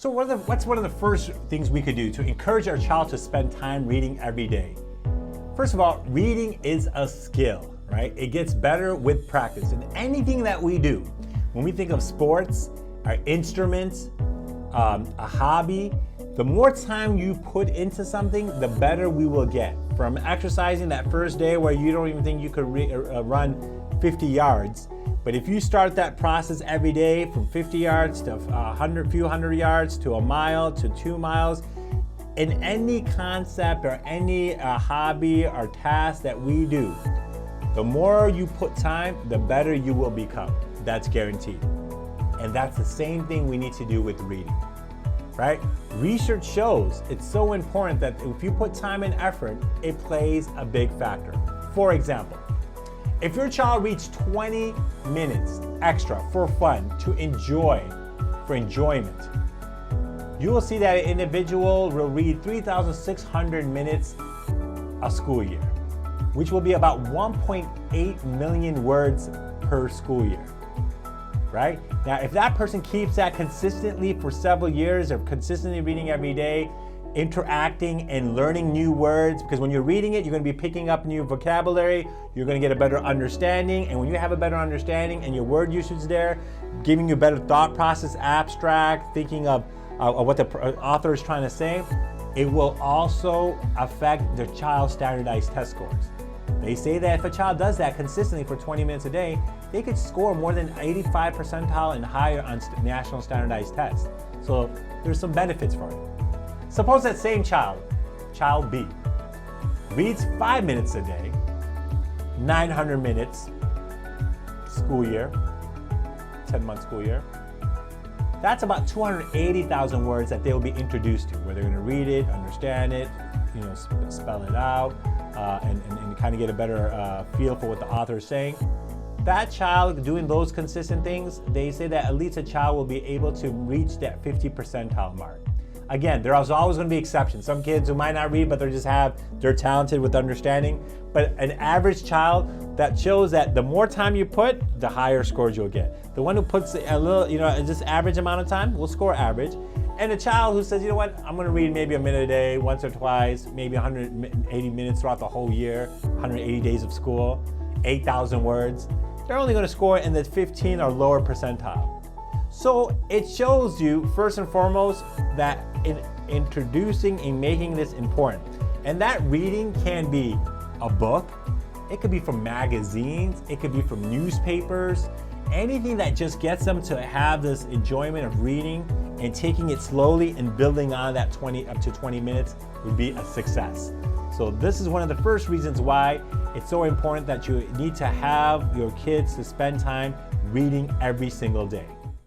So what's one of the first things we could do to encourage our child to spend time reading every day? First of all, reading is a skill, right? It gets better with practice. And anything that we do, when we think of sports, our instruments, a hobby, the more time you put into something, the better we will get. From exercising that first day where you don't even think you could run 50 yards, but if you start that process every day from 50 yards to few hundred yards to a mile to 2 miles, in any concept or any hobby or task that we do, the more you put time, the better you will become. That's guaranteed. And that's the same thing we need to do with reading, right? Research shows it's so important that if you put time and effort, it plays a big factor. For example, if your child reads 20 minutes extra for fun, for enjoyment, you will see that an individual will read 3,600 minutes a school year, which will be about 1.8 million words per school year, right? Now, if that person keeps that consistently for several years of consistently reading every day, interacting and learning new words, because when you're reading it, you're going to be picking up new vocabulary, you're going to get a better understanding, and when you have a better understanding and your word usage is there, giving you a better thought process, abstract, thinking of what the author is trying to say, it will also affect the child's standardized test scores. They say that if a child does that consistently for 20 minutes a day, they could score more than 85 percentile and higher on national standardized tests. So there's some benefits for it. Suppose that same child, child B, reads 5 minutes a day, 900 minutes, school year, 10-month school year. That's about 280,000 words that they will be introduced to, where they're going to read it, understand it, spell it out, and kind of get a better feel for what the author is saying. That child doing those consistent things, they say that at least a child will be able to reach that 50 percentile mark. Again, there's always going to be exceptions. Some kids who might not read, but they're talented with understanding. But an average child, that shows that the more time you put, the higher scores you'll get. The one who puts a little, just average amount of time will score average. And a child who says, you know what, I'm going to read maybe a minute a day, once or twice, maybe 180 minutes throughout the whole year, 180 days of school, 8,000 words, they're only going to score in the 15 or lower percentile. So it shows you, first and foremost, that introducing and making this important. And that reading can be a book, it could be from magazines, it could be from newspapers, anything that just gets them to have this enjoyment of reading and taking it slowly and building on that up to 20 minutes would be a success. So this is one of the first reasons why it's so important that you need to have your kids to spend time reading every single day.